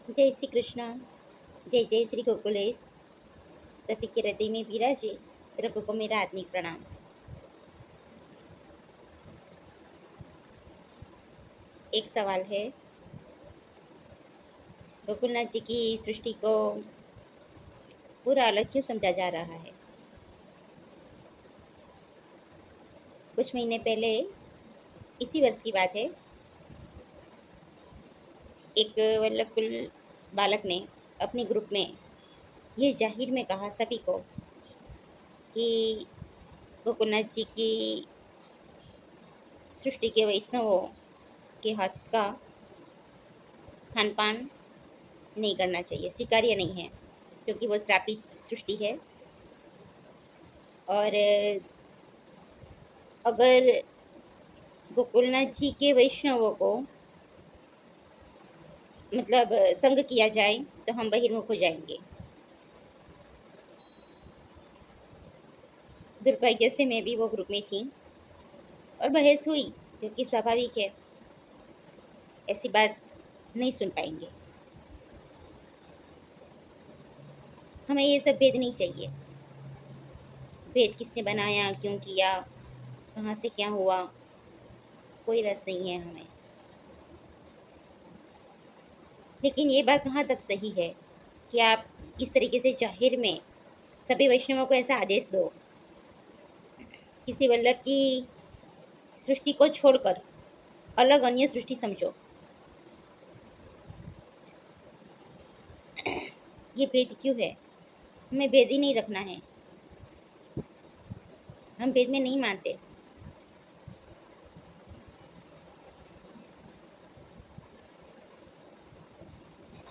जय श्री कृष्ण। जय जय श्री गोकुलेश। सभी के हृदय में विराजे प्रभु को मेरा आत्मिक प्रणाम। एक सवाल है, गोकुलनाथ जी की सृष्टि को पूरा अलग क्यों समझा जा रहा है? कुछ महीने पहले, इसी वर्ष की बात है, एक वल्लभ कुल बालक ने अपने ग्रुप में ये जाहिर में कहा सभी को कि गोकुलनाथ जी की सृष्टि के वैष्णवों के हाथ का खान पान नहीं करना चाहिए, स्वीकार्य नहीं है, क्योंकि वो श्रापित सृष्टि है। और अगर गोकुलनाथ जी के वैष्णवों को मतलब संग किया जाए तो हम बहिर्मुख हो जाएंगे। दुर्भाग्य से मैं भी वो ग्रुप में थी और बहस हुई, क्योंकि स्वाभाविक है, ऐसी बात नहीं सुन पाएंगे। हमें ये सब भेद नहीं चाहिए। भेद किसने बनाया, क्यों किया, कहाँ से क्या हुआ, कोई रस नहीं है हमें। लेकिन ये बात कहाँ तक सही है कि आप इस तरीके से जाहिर में सभी वैष्णवों को ऐसा आदेश दो, किसी वल्लभ की सृष्टि को छोड़कर अलग अन्य सृष्टि समझो। ये भेद क्यों है? हमें भेद ही नहीं रखना है, हम भेद में नहीं मानते।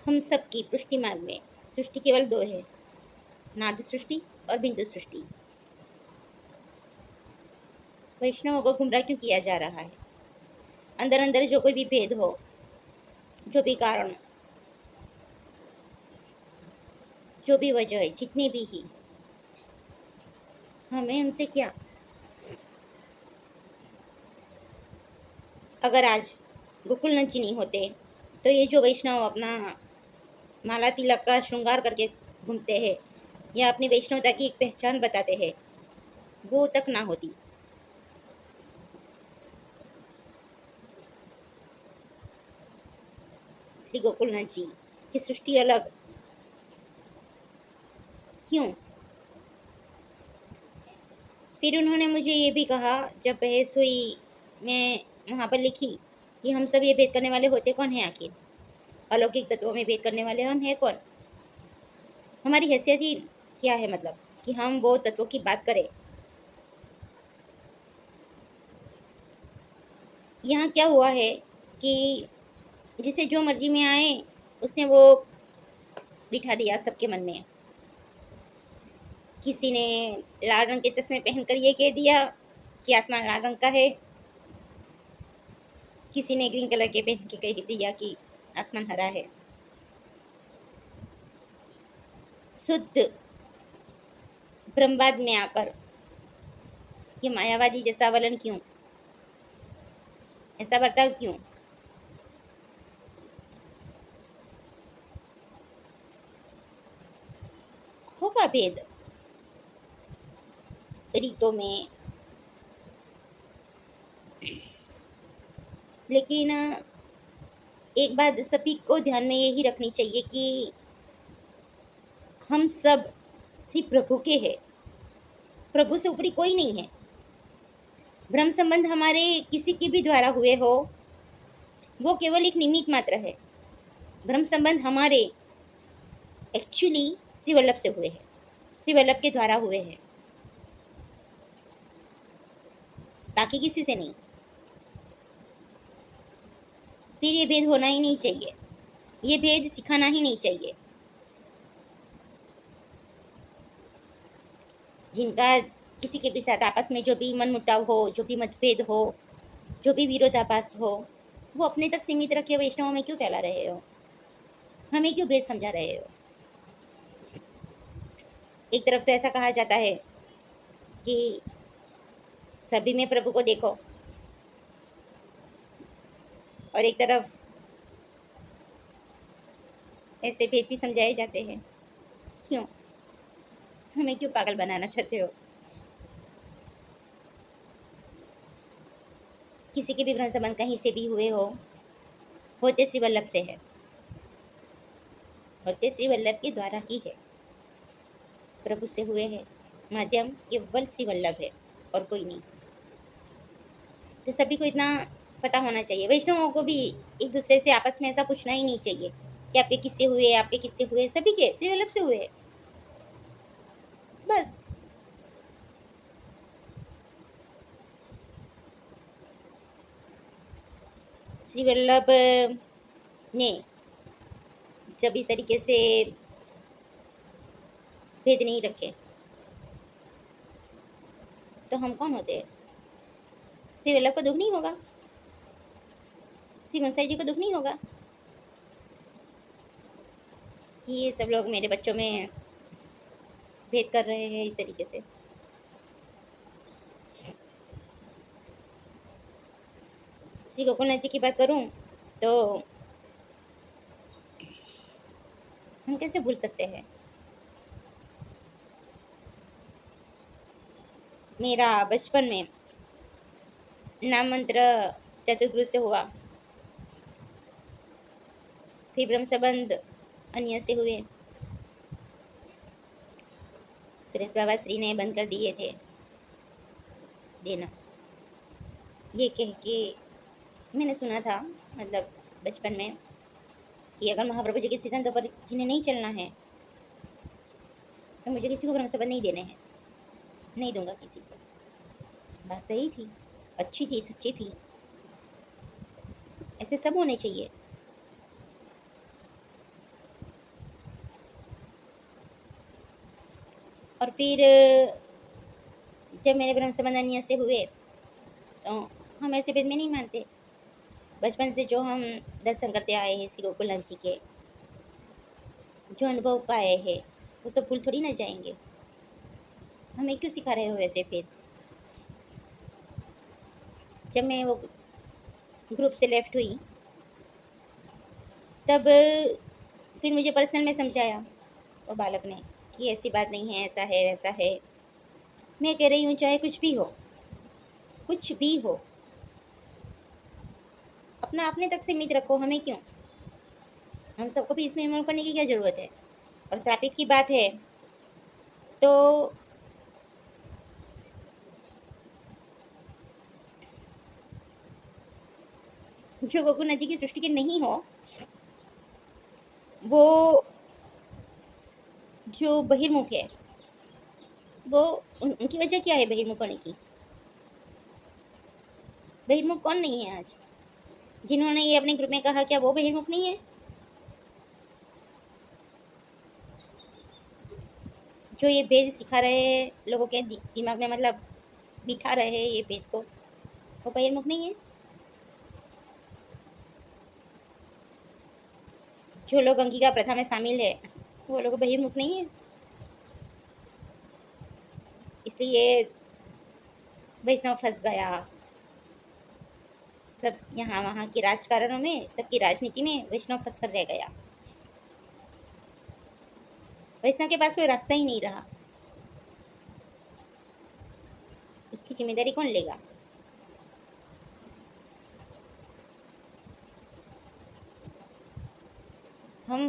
हम सबकी पुष्टि मार्ग में सृष्टि केवल दो है, नाद सृष्टि और बिंदु सृष्टि। वैष्णवों को गुमराह क्यों किया जा रहा है? अंदर अंदर जो कोई भी भेद हो, जो भी कारण, जो भी वजह है, जितनी भी ही, हमें उनसे क्या? अगर आज गोकुलनाथ जी नहीं होते तो ये जो वैष्णव अपना माला तिलक का श्रृंगार करके घूमते हैं या अपनी वैष्णवता की एक पहचान बताते हैं, वो तक ना होती। श्री गोकुलनाथ जी की सृष्टि अलग क्यों? फिर उन्होंने मुझे ये भी कहा, जब बहस हुई, मैं वहाँ पर लिखी कि हम सब ये भेद करने वाले होते कौन है आखिर? अलौकिक तत्वों में भेद करने वाले हम हैं कौन? हमारी हैसियत ही क्या है, मतलब कि हम वो तत्वों की बात करें? यहाँ क्या हुआ है कि जिसे जो मर्जी में आए उसने वो बिठा दिया सबके मन में। किसी ने लाल रंग के चश्मे पहनकर ये कह दिया कि आसमान लाल रंग का है, किसी ने ग्रीन कलर के पहन के कह दिया कि आसमान हरा है। शुद्ध ब्रह्मवाद में आकर ये मायावादी जैसा वलन क्यों, ऐसा बर्ताव क्यों? होगा भेद रीतों में, लेकिन एक बात सभी को ध्यान में यही रखनी चाहिए कि हम सब सिर्फ प्रभु के हैं, प्रभु से ऊपरी कोई नहीं है। ब्रह्म संबंध हमारे किसी के भी द्वारा हुए हो, वो केवल एक निमित्त मात्र है। ब्रह्म संबंध हमारे एक्चुअली श्री वल्लभ से हुए हैं, श्री वल्लभ के द्वारा हुए हैं, बाकी किसी से नहीं। फिर ये भेद होना ही नहीं चाहिए, ये भेद सिखाना ही नहीं चाहिए। जिनका किसी के भी साथ आपस में जो भी मनमुटाव हो, जो भी मतभेद हो, जो भी विरोधाभास हो, वो अपने तक सीमित रखे वैष्णवों में क्यों फैला रहे हो? हमें क्यों भेद समझा रहे हो? एक तरफ तो ऐसा कहा जाता है कि सभी में प्रभु को देखो, और एक तरफ ऐसे भेद भी समझाए जाते हैं। क्यों? हमें क्यों पागल बनाना चाहते हो? किसी के भी भ्रम संबंध कहीं से भी हुए हो, होते श्री वल्लभ से है, होते श्री वल्लभ के द्वारा ही है, प्रभु से हुए हैं। माध्यम केवल श्री वल्लभ है और कोई नहीं। तो सभी को इतना पता होना चाहिए। वैष्णवों को भी एक दूसरे से आपस में ऐसा पूछना ही नहीं चाहिए कि आपके किससे हुए, आपके किससे हुए, सभी के श्री वल्लभ से हुए, बस। श्री वल्लभ ने जब इस तरीके से भेद नहीं रखे तो हम कौन होते हैं? श्री वल्लभ को दुख नहीं होगा? श्री गोसाई जी को दुख नहीं होगा कि ये सब लोग मेरे बच्चों में भेद कर रहे हैं इस तरीके से? श्री गोकुलनाथ जी की बात करूं तो हम कैसे भूल सकते हैं? मेरा बचपन में नाम मंत्र चतुर्गुरु से हुआ, फिर ब्रह्म संबंध अन्य से हुए। सुरेश बाबा श्री ने बंद कर दिए थे देना, ये कह के मैंने सुना था, मतलब बचपन में, कि अगर महाप्रभु जी के सिद्धांतों पर जिन्हें नहीं चलना है तो मुझे किसी को ब्रह्म संबंध नहीं देने हैं, नहीं दूंगा किसी को। बात सही थी, अच्छी थी, सच्ची थी, ऐसे सब होने चाहिए। और फिर जब मेरे ब्रह्म संबंध अन्य से हुए तो हम ऐसे भेद में नहीं मानते। बचपन से जो हम दर्शन करते आए हैं श्री गोकुलनाथ जी के, जो अनुभव पाए हैं, वो सब भूल थोड़ी ना जाएंगे। हमें क्यों सिखा रहे हो ऐसे भेद? जब मैं वो ग्रुप से लेफ्ट हुई तब फिर मुझे पर्सनल में समझाया वो बालक ने कि ऐसी बात नहीं है, ऐसा है, वैसा है। मैं कह रही हूँ चाहे कुछ भी हो, कुछ भी हो, अपना अपने तक सीमित रखो, हमें क्यों? हम सबको भी इसमें इन्वॉल्व करने की क्या ज़रूरत है? और श्रापित की बात है तो जो गोकुल नदी की सृष्टि के नहीं हो, वो जो बहिर्मुख है, वो उनकी वजह क्या है बहिर्मुख होने की? बहिर्मुख कौन नहीं है आज? जिन्होंने ये अपने ग्रुप में कहा, क्या वो बहिर्मुख नहीं है? जो ये भेद सिखा रहे हैं लोगों के दिमाग में, मतलब बिठा रहे हैं ये भेद को, वो बहिर्मुख नहीं है? जो लोग अंगिका प्रथा में शामिल है, वो लोग बहिर्मुख नहीं है? इसलिए वैष्णव फंस गया सब यहाँ वहाँ के राजकारणों में, सबकी राजनीति में वैष्णव फंस कर रह गया। वैष्णव के पास कोई रास्ता ही नहीं रहा। उसकी जिम्मेदारी कौन लेगा? हम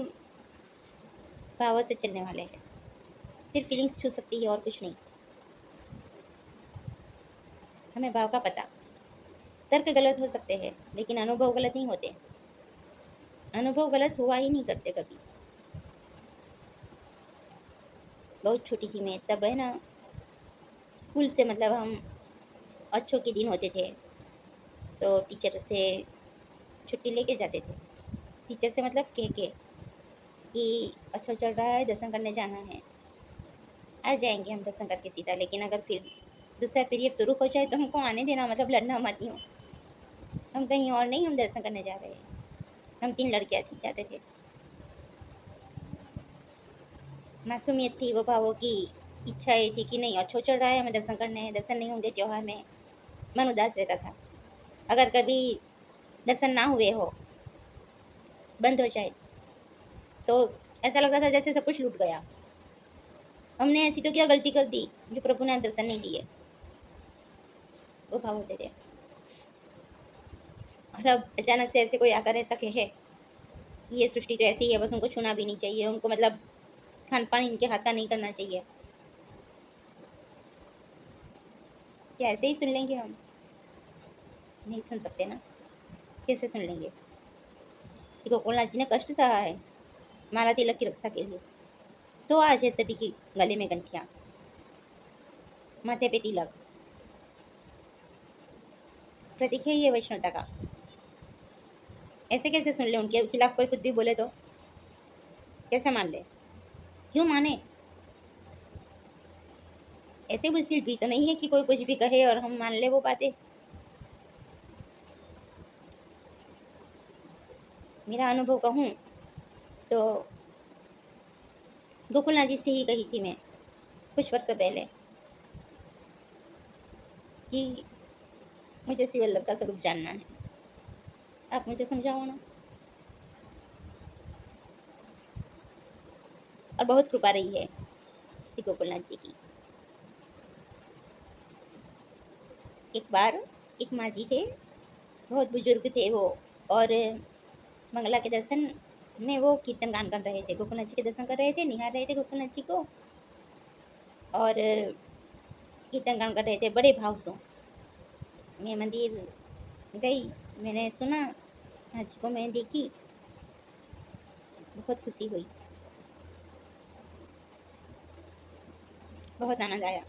भावों से चलने वाले हैं, सिर्फ फीलिंग्स छू सकती है और कुछ नहीं। हमें भाव का पता। तर्क गलत हो सकते हैं लेकिन अनुभव गलत नहीं होते। अनुभव गलत हुआ ही नहीं करते कभी। बहुत छोटी थी मैं तब, है ना, स्कूल से, मतलब हम अच्छों के दिन होते थे तो टीचर से छुट्टी लेके जाते थे। टीचर से मतलब कह के कि अच्छा चल रहा है, दर्शन करने जाना है, आ जाएंगे हम दर्शन करके सीधा। लेकिन अगर फिर दूसरा पीरियड शुरू हो जाए तो हमको आने देना, मतलब लड़ना मत यूँ। हम कहीं और नहीं, हम दर्शन करने जा रहे हैं। हम 3 लड़कियाँ थी, जाते थे। मासूमियत थी, वो भावों की इच्छा ये थी कि नहीं अच्छा चल रहा है, हमें दर्शन करने हैं, दर्शन नहीं होंगे त्योहार में, मन उदास रहता था। अगर कभी दर्शन ना हुए हो, बंद हो जाए, तो ऐसा लगता था जैसे सब कुछ लूट गया। हमने ऐसी तो क्या गलती कर दी जो प्रभु ने दर्शन नहीं दिए। वो भाव होते थे। और अब अचानक से ऐसे कोई आकर ऐसा कहे कि ये सृष्टि तो ऐसी ही है, बस उनको छूना भी नहीं चाहिए, उनको मतलब खान पान इनके हाथ का नहीं करना चाहिए। क्या ऐसे ही सुन लेंगे हम? नहीं सुन सकते ना। कैसे सुन लेंगे? श्री गोकुलनाथ जी ने कष्ट सहा है माला तिलक की रक्षा के लिए, तो आज है सभी की गले में गंठिया, माथे पे तिलक, प्रतीक है ये वैष्णवता का। ऐसे कैसे सुन ले? उनके खिलाफ कोई कुछ भी बोले तो कैसे मान ले? क्यों माने? ऐसे बुजदिल भी तो नहीं है कि कोई कुछ भी कहे और हम मान ले वो बातें। मेरा अनुभव कहूँ तो गोकुलनाथ जी से ही कही थी मैं कुछ वर्षों पहले कि मुझे श्री वल्लभ का स्वरूप जानना है, आप मुझे समझाओ ना। और बहुत कृपा रही है श्री गोकुलनाथ जी की। एक बार एक माँ जी थे, बहुत बुजुर्ग थे वो, और मंगला के दर्शन में वो कीर्तन गान कर रहे थे, गोकुलनाथ जी के दर्शन कर रहे थे, निहार रहे थे गोकुलनाथ जी को, और कीर्तन गान कर रहे थे बड़े भाव से। मैं मंदिर गई, मैंने सुना, माँ जी को मैं देखी, बहुत खुशी हुई, बहुत आनंद आया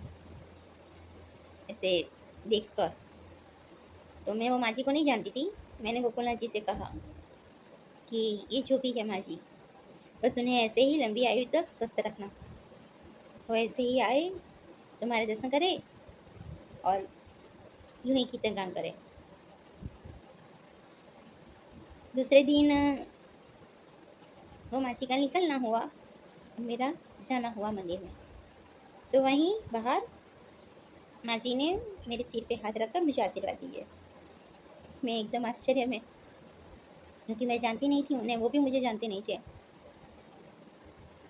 ऐसे देखकर। तो मैं वो माँ जी को नहीं जानती थी। मैंने गोकुलनाथ जी से कहा कि ये जो भी है माँ जी, बस उन्हें ऐसे ही लंबी आयु तक स्वस्थ रखना, वो ऐसे ही आए, तुम्हारे दर्शन करे और यूं ही कीर्तन गान करे। दूसरे दिन वो माँ जी का निकलना हुआ, मेरा जाना हुआ मंदिर में। तो वहीं बाहर माँ जी ने मेरे सिर पे हाथ रखकर मुझे आशीर्वाद दिए। मैं एकदम आश्चर्य में, क्योंकि मैं जानती नहीं थी उन्हें, वो भी मुझे जानते नहीं थे।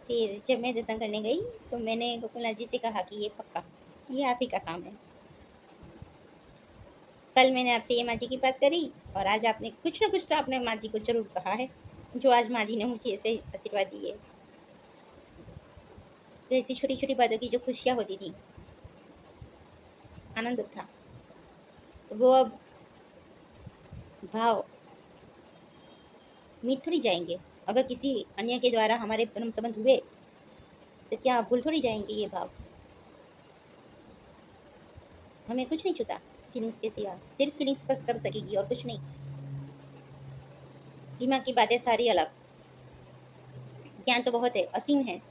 फिर जब मैं दर्शन करने गई तो मैंने गोकुलनाथ जी से कहा कि ये पक्का ये आप ही का काम है। कल मैंने आपसे ये माँ जी की बात करी और आज आपने कुछ ना कुछ तो आपने माँ जी को जरूर कहा है, जो आज माँ जी ने मुझे ऐसे आशीर्वाद दिए। तो ऐसी छोटी छोटी बातों की जो खुशियाँ होती थी, आनंद था, तो वो अब भाव मिट थोड़ी जाएंगे। अगर किसी अन्य के द्वारा हमारे प्रेम संबंध हुए तो क्या आप भूल थोड़ी जाएंगे ये भाव? हमें कुछ नहीं छूता फीलिंग्स के सिवा, सिर्फ फीलिंग्स बस कर सकेगी और कुछ नहीं। दिमाग की बातें सारी अलग, ज्ञान तो बहुत है, असीम है।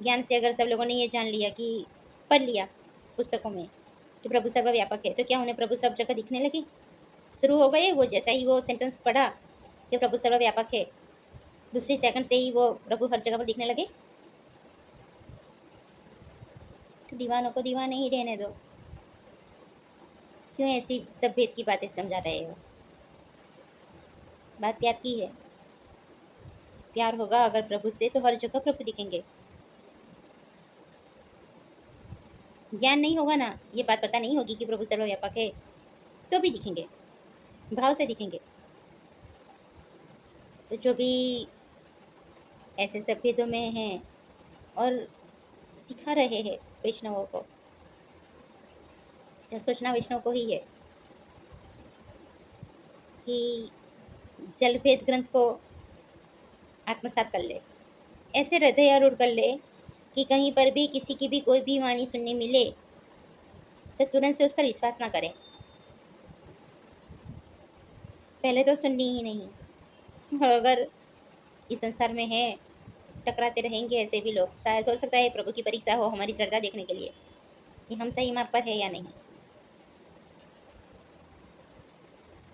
ज्ञान से अगर सब लोगों ने ये जान लिया कि पढ़ लिया पुस्तकों में कि प्रभु सर्वव्यापक है, तो क्या उन्हें प्रभु सब जगह दिखने लगे? शुरू हो गए वो, जैसा ही वो सेंटेंस पढ़ा कि प्रभु सर्वव्यापक है, दूसरी सेकंड से ही वो प्रभु हर जगह पर दिखने लगे। तो दीवानों को दीवाने ही रहने दो। क्यों ऐसी सब भेद की बातें समझा रहे हो? बात प्यार की है। प्यार होगा अगर प्रभु से तो हर जगह प्रभु दिखेंगे। ज्ञान नहीं होगा ना, ये बात पता नहीं होगी कि प्रभु सर्वव्यापक है, तो भी दिखेंगे, भाव से दिखेंगे। तो जो भी ऐसे सब भेदों में हैं और सिखा रहे हैं वैष्णवों को, तो सोचना वैष्णव को ही है कि जल भेद ग्रंथ को आत्मसात कर ले, ऐसे हृदय आरूढ़ कर ले कि कहीं पर भी किसी की भी कोई भी वाणी सुनने मिले तो तुरंत से उस पर विश्वास ना करें। पहले तो सुननी ही नहीं। अगर इस संसार में है, टकराते रहेंगे ऐसे भी लोग। शायद हो सकता है प्रभु की परीक्षा हो हमारी दृढ़ता देखने के लिए कि हम सही मार्ग पर है या नहीं।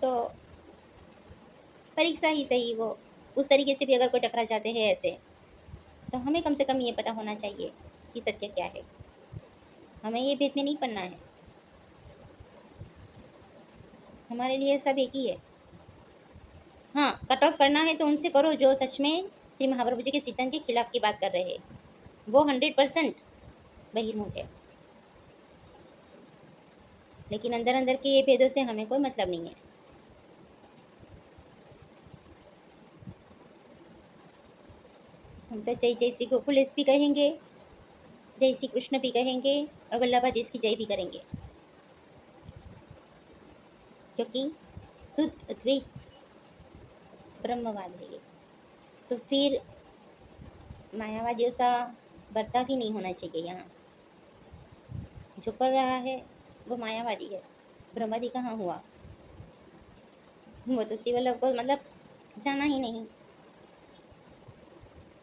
तो परीक्षा ही सही वो, उस तरीके से भी अगर कोई टकरा जाते हैं ऐसे, तो हमें कम से कम ये पता होना चाहिए कि सत्य क्या है। हमें ये भेद में नहीं पड़ना है, हमारे लिए सब एक ही है। हाँ, कट ऑफ करना है तो उनसे करो जो सच में श्री महाप्रभु जी के सिद्धांत के खिलाफ की बात कर रहे हैं। वो 100% बहिर्मुख है। लेकिन अंदर अंदर के ये भेदों से हमें कोई मतलब नहीं है। हम तो जय जय श्री गोकुलेश भी कहेंगे, जय श्री कृष्ण भी कहेंगे और वल्लभाधीश की जय भी करेंगे, क्योंकि शुद्ध अद्वैत ब्रह्मवाद है ये। तो फिर मायावादियों सा बर्ताव ही नहीं होना चाहिए यहाँ। जो कर रहा है वो मायावादी है, ब्रह्मवादी कहाँ हुआ? वो तो श्री वल्लभ को मतलब जाना ही नहीं।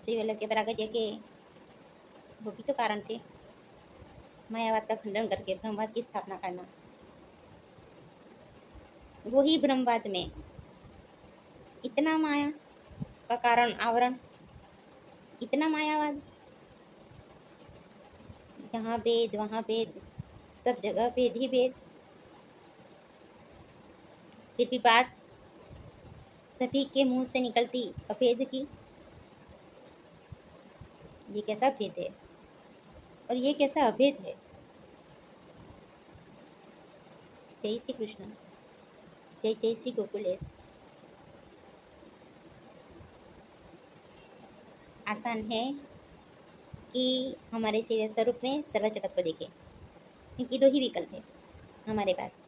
श्री वल्लभ के प्रागट्य के वो भी तो कारण थे, मायावाद का खंडन करके ब्रह्मवाद की स्थापना करना। वही ब्रह्मवाद में इतना माया का कारण आवरण, इतना मायावाद, यहाँ भेद वहाँ भेद, सब जगह भेद ही भेद। फिर भी बात सभी के मुंह से निकलती अभेद की। ये कैसा भेद है और ये कैसा अभेद है? जय श्री कृष्ण, जय जय श्री गोकुलेश। आसान है कि हमारे सेवा स्वरूप में सर्व जगत को देखें, क्योंकि दो ही विकल्प है हमारे पास।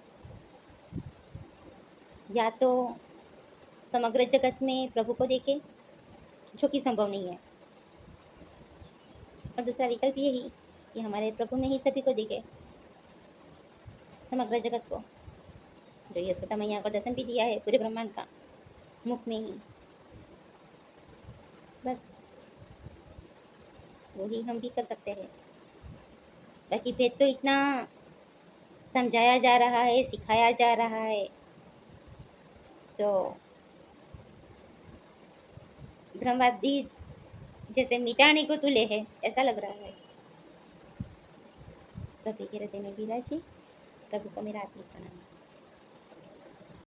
या तो समग्र जगत में प्रभु को देखें, जो कि संभव नहीं है, और दूसरा विकल्प यही कि हमारे प्रभु में ही सभी को देखे, समग्र जगत को, जो यशोदा मैया को दर्शन भी दिया है पूरे ब्रह्मांड का मुख में ही। बस वही हम भी कर सकते हैं। बाकी भेद तो इतना समझाया जा रहा है, सिखाया जा रहा है, तो ब्रह्मवादी जैसे मिटाने को तुले है ऐसा लग रहा है। सभी के हृदय में विराजे। प्रभु को मेरा आत्मिक प्रणाम।